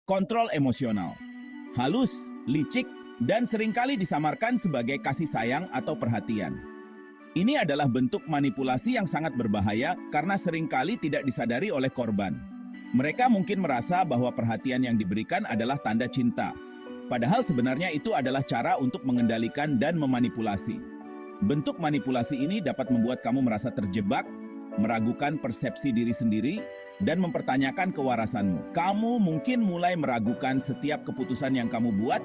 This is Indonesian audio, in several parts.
Kontrol emosional. Halus, licik, dan seringkali disamarkan sebagai kasih sayang atau perhatian. Ini adalah bentuk manipulasi yang sangat berbahaya karena seringkali tidak disadari oleh korban. Mereka mungkin merasa bahwa perhatian yang diberikan adalah tanda cinta. Padahal sebenarnya itu adalah cara untuk mengendalikan dan memanipulasi. Bentuk manipulasi ini dapat membuat kamu merasa terjebak, meragukan persepsi diri sendiri, dan mempertanyakan kewarasanmu. Kamu mungkin mulai meragukan setiap keputusan yang kamu buat,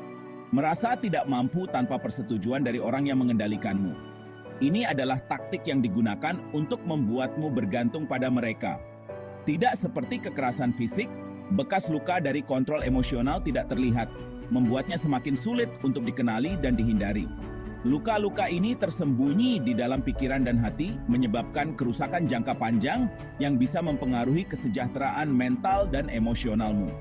merasa tidak mampu tanpa persetujuan dari orang yang mengendalikanmu. Ini adalah taktik yang digunakan untuk membuatmu bergantung pada mereka. Tidak seperti kekerasan fisik, bekas luka dari kontrol emosional tidak terlihat, membuatnya semakin sulit untuk dikenali dan dihindari. Luka-luka ini tersembunyi di dalam pikiran dan hati, menyebabkan kerusakan jangka panjang yang bisa mempengaruhi kesejahteraan mental dan emosionalmu.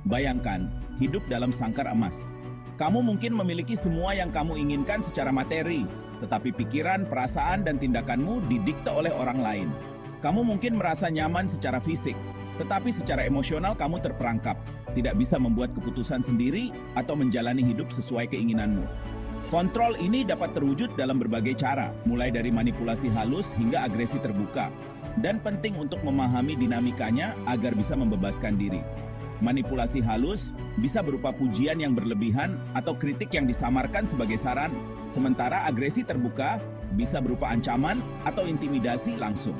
Bayangkan, hidup dalam sangkar emas. Kamu mungkin memiliki semua yang kamu inginkan secara materi, tetapi pikiran, perasaan, dan tindakanmu didikte oleh orang lain. Kamu mungkin merasa nyaman secara fisik, tetapi secara emosional kamu terperangkap, tidak bisa membuat keputusan sendiri atau menjalani hidup sesuai keinginanmu. Kontrol ini dapat terwujud dalam berbagai cara, mulai dari manipulasi halus hingga agresi terbuka, dan penting untuk memahami dinamikanya agar bisa membebaskan diri. Manipulasi halus bisa berupa pujian yang berlebihan atau kritik yang disamarkan sebagai saran, sementara agresi terbuka bisa berupa ancaman atau intimidasi langsung.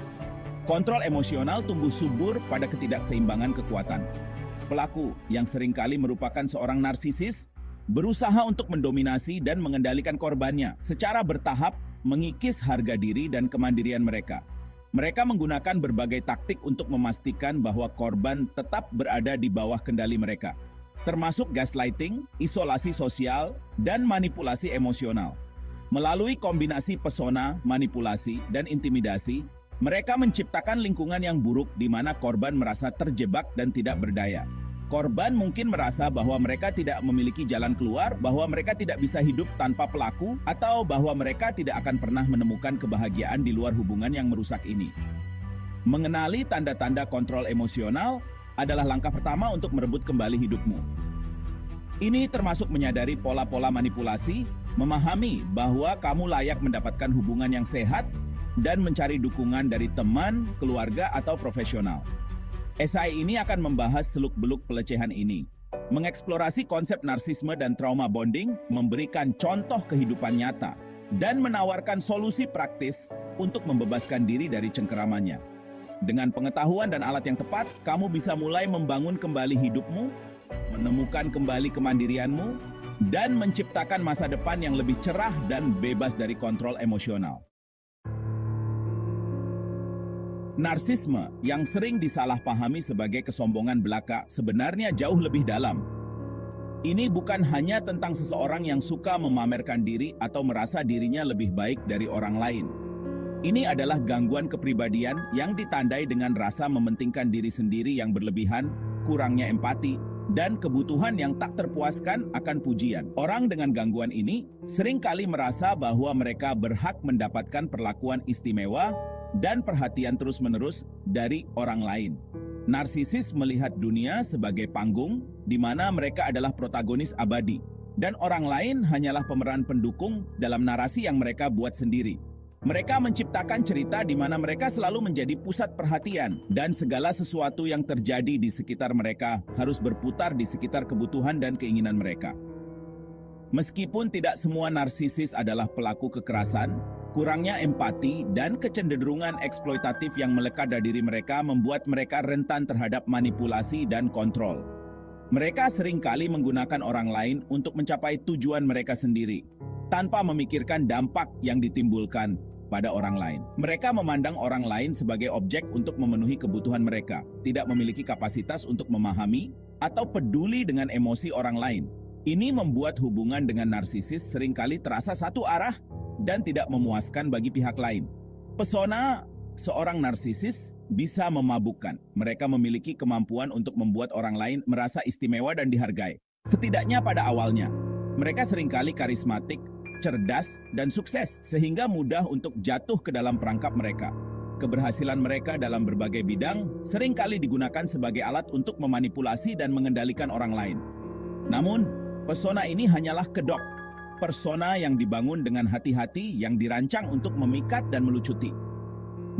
Kontrol emosional tumbuh subur pada ketidakseimbangan kekuatan. Pelaku yang seringkali merupakan seorang narsisis berusaha untuk mendominasi dan mengendalikan korbannya secara bertahap, mengikis harga diri dan kemandirian mereka. Mereka menggunakan berbagai taktik untuk memastikan bahwa korban tetap berada di bawah kendali mereka, termasuk gaslighting, isolasi sosial, dan manipulasi emosional. Melalui kombinasi pesona, manipulasi, dan intimidasi, mereka menciptakan lingkungan yang buruk di mana korban merasa terjebak dan tidak berdaya. Korban mungkin merasa bahwa mereka tidak memiliki jalan keluar, bahwa mereka tidak bisa hidup tanpa pelaku, atau bahwa mereka tidak akan pernah menemukan kebahagiaan di luar hubungan yang merusak ini. Mengenali tanda-tanda kontrol emosional adalah langkah pertama untuk merebut kembali hidupmu. Ini termasuk menyadari pola-pola manipulasi, memahami bahwa kamu layak mendapatkan hubungan yang sehat, dan mencari dukungan dari teman, keluarga, atau profesional. Esai ini akan membahas seluk-beluk pelecehan ini, mengeksplorasi konsep narsisme dan trauma bonding, memberikan contoh kehidupan nyata, dan menawarkan solusi praktis untuk membebaskan diri dari cengkeramannya. Dengan pengetahuan dan alat yang tepat, kamu bisa mulai membangun kembali hidupmu, menemukan kembali kemandirianmu, dan menciptakan masa depan yang lebih cerah dan bebas dari kontrol emosional. Narsisme yang sering disalahpahami sebagai kesombongan belaka sebenarnya jauh lebih dalam. Ini bukan hanya tentang seseorang yang suka memamerkan diri atau merasa dirinya lebih baik dari orang lain. Ini adalah gangguan kepribadian yang ditandai dengan rasa mementingkan diri sendiri yang berlebihan, kurangnya empati, dan kebutuhan yang tak terpuaskan akan pujian. Orang dengan gangguan ini seringkali merasa bahwa mereka berhak mendapatkan perlakuan istimewa dan perhatian terus-menerus dari orang lain. Narsisis melihat dunia sebagai panggung di mana mereka adalah protagonis abadi, dan orang lain hanyalah pemeran pendukung dalam narasi yang mereka buat sendiri. Mereka menciptakan cerita di mana mereka selalu menjadi pusat perhatian, dan segala sesuatu yang terjadi di sekitar mereka harus berputar di sekitar kebutuhan dan keinginan mereka. Meskipun tidak semua narsisis adalah pelaku kekerasan, kurangnya empati dan kecenderungan eksploitatif yang melekat dari diri mereka membuat mereka rentan terhadap manipulasi dan kontrol. Mereka seringkali menggunakan orang lain untuk mencapai tujuan mereka sendiri, tanpa memikirkan dampak yang ditimbulkan pada orang lain. Mereka memandang orang lain sebagai objek untuk memenuhi kebutuhan mereka, tidak memiliki kapasitas untuk memahami atau peduli dengan emosi orang lain. Ini membuat hubungan dengan narsisis seringkali terasa satu arah dan tidak memuaskan bagi pihak lain. Pesona seorang narsisis bisa memabukkan. Mereka memiliki kemampuan untuk membuat orang lain merasa istimewa dan dihargai. Setidaknya pada awalnya, mereka seringkali karismatik, cerdas, dan sukses, sehingga mudah untuk jatuh ke dalam perangkap mereka. Keberhasilan mereka dalam berbagai bidang seringkali digunakan sebagai alat untuk memanipulasi dan mengendalikan orang lain. Namun, pesona ini hanyalah kedok. Persona yang dibangun dengan hati-hati yang dirancang untuk memikat dan melucuti.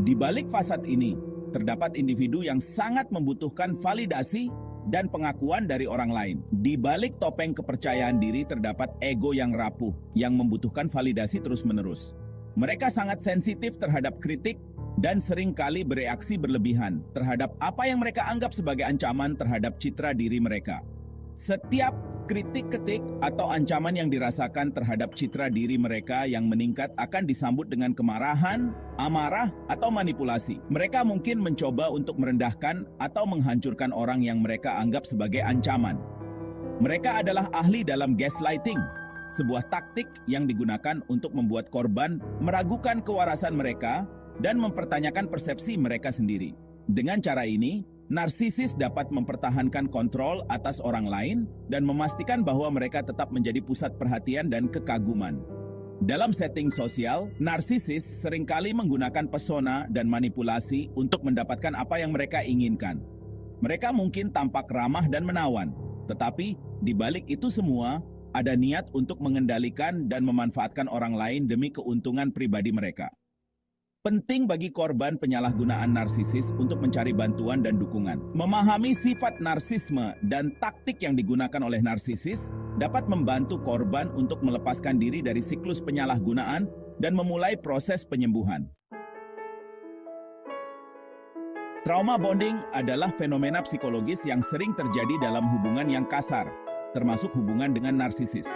Di balik fasad ini, terdapat individu yang sangat membutuhkan validasi dan pengakuan dari orang lain. Di balik topeng kepercayaan diri terdapat ego yang rapuh, yang membutuhkan validasi terus-menerus. Mereka sangat sensitif terhadap kritik dan seringkali bereaksi berlebihan terhadap apa yang mereka anggap sebagai ancaman terhadap citra diri mereka. Setiap kritik-ketik atau ancaman yang dirasakan terhadap citra diri mereka yang meningkat akan disambut dengan kemarahan, amarah, atau manipulasi. Mereka mungkin mencoba untuk merendahkan atau menghancurkan orang yang mereka anggap sebagai ancaman. Mereka adalah ahli dalam gaslighting, sebuah taktik yang digunakan untuk membuat korban meragukan kewarasan mereka dan mempertanyakan persepsi mereka sendiri. Dengan cara ini, narsisis dapat mempertahankan kontrol atas orang lain dan memastikan bahwa mereka tetap menjadi pusat perhatian dan kekaguman. Dalam setting sosial, narsisis seringkali menggunakan pesona dan manipulasi untuk mendapatkan apa yang mereka inginkan. Mereka mungkin tampak ramah dan menawan, tetapi di balik itu semua, ada niat untuk mengendalikan dan memanfaatkan orang lain demi keuntungan pribadi mereka. Penting bagi korban penyalahgunaan narsisis untuk mencari bantuan dan dukungan. Memahami sifat narsisme dan taktik yang digunakan oleh narsisis dapat membantu korban untuk melepaskan diri dari siklus penyalahgunaan dan memulai proses penyembuhan. Trauma bonding adalah fenomena psikologis yang sering terjadi dalam hubungan yang kasar, termasuk hubungan dengan narsisis.